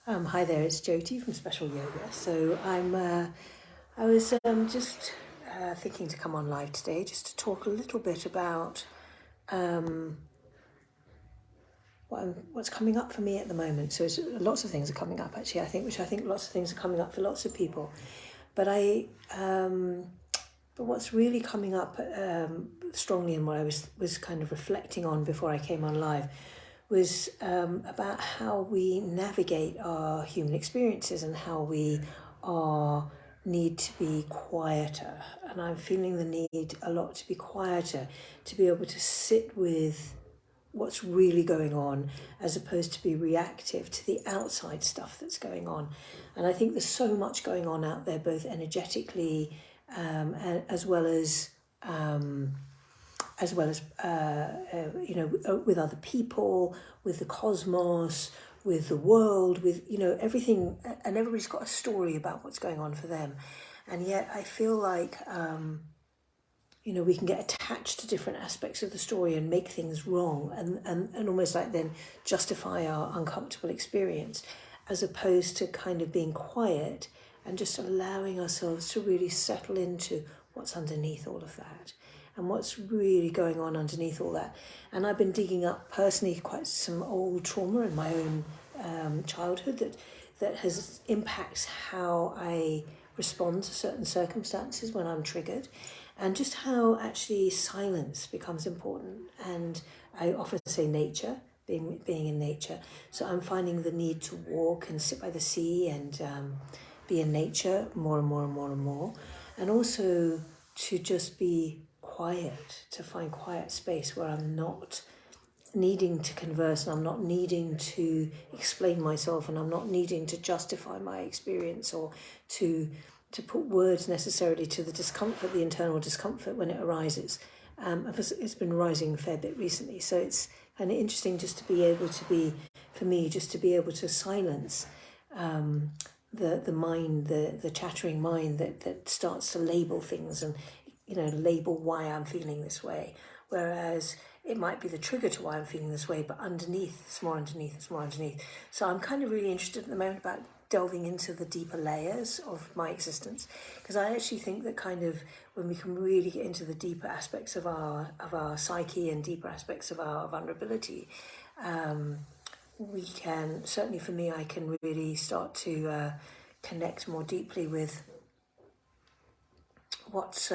Hi there, it's Jyoti from Special Yoga. I was just thinking to come on live today just to talk a little bit about um, what's coming up for me at the moment. So lots of things are coming up actually. Which I think lots of things are coming up for lots of people. But but what's really coming up strongly, and what I was kind of reflecting on before I came on live, was about how we navigate our human experiences and how we are need to be quieter. And I'm feeling the need a lot to be quieter, to be able to sit with what's really going on as opposed to be reactive to the outside stuff that's going on. And I think there's so much going on out there, both energetically as well as with other people, with the cosmos, with the world, with everything, and everybody's got a story about what's going on for them. And yet I feel like we can get attached to different aspects of the story and make things wrong, and almost like then justify our uncomfortable experience, as opposed to kind of being quiet and just allowing ourselves to really settle into what's underneath all of that and what's really going on underneath all that. And I've been digging up personally quite some old trauma in my own childhood that has impacts how I respond to certain circumstances when I'm triggered, and just how actually silence becomes important. And I often say nature, being in nature. So I'm finding the need to walk and sit by the sea and be in nature more and more and more and more, and also to just be quiet, to find quiet space where I'm not needing to converse and I'm not needing to explain myself and I'm not needing to justify my experience or to put words necessarily to the discomfort, the internal discomfort when it arises. It's been rising a fair bit recently, so it's kind of interesting just to be able to be, for me, just to be able to silence the mind, the chattering mind that starts to label things and label why I'm feeling this way, whereas it might be the trigger to why I'm feeling this way, but underneath, it's more underneath, it's more underneath. So I'm kind of really interested at the moment about delving into the deeper layers of my existence, because I actually think that kind of when we can really get into the deeper aspects of our psyche and deeper aspects of our vulnerability, we can, certainly for me, I can really start to connect more deeply with what's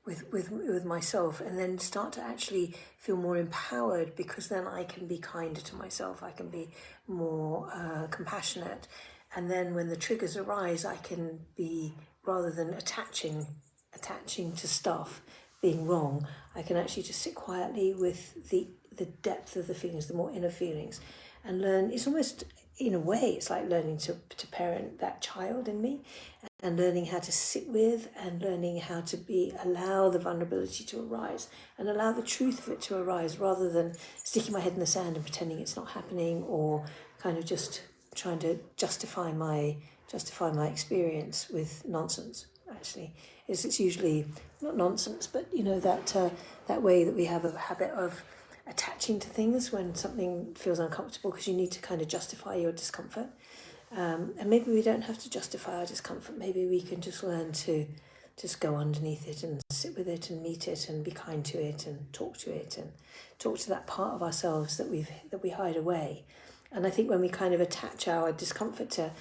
with myself, and then start to actually feel more empowered, because then I can be kinder to myself, I can be more compassionate, and then when the triggers arise, I can be, rather than attaching to stuff being wrong, I can actually just sit quietly with the depth of the feelings, the more inner feelings, and learn. It's almost, in a way, it's like learning to parent that child in me, and learning how to sit with, and learning how to allow the vulnerability to arise and allow the truth of it to arise, rather than sticking my head in the sand and pretending it's not happening, or kind of just trying to justify my experience with nonsense. Actually, it's usually not nonsense, but that way that we have a habit of attaching to things when something feels uncomfortable, because you need to kind of justify your discomfort. And maybe we don't have to justify our discomfort. Maybe we can just learn to just go underneath it and sit with it and meet it and be kind to it and talk to that part of ourselves that we hide away. And I think when we kind of attach our discomfort to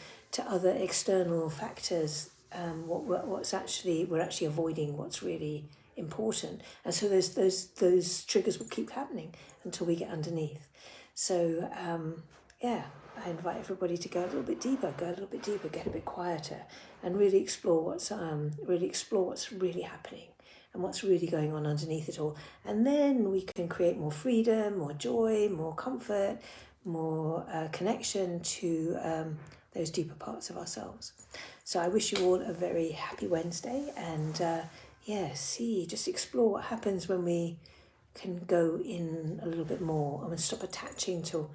other external factors, we're actually avoiding what's really important. And so those triggers will keep happening until we get underneath. So I invite everybody to go a little bit deeper, get a bit quieter, and really explore what's really happening and what's really going on underneath it all. And then we can create more freedom, more joy, more comfort, more connection to those deeper parts of ourselves. So I wish you all a very happy Wednesday, and just explore what happens when we can go in a little bit more and stop attaching to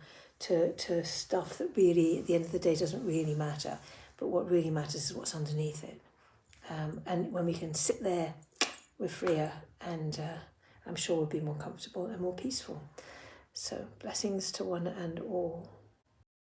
stuff that really, at the end of the day, doesn't really matter. But what really matters is what's underneath it. And when we can sit there, we're freer, and I'm sure we'll be more comfortable and more peaceful. So blessings to one and all.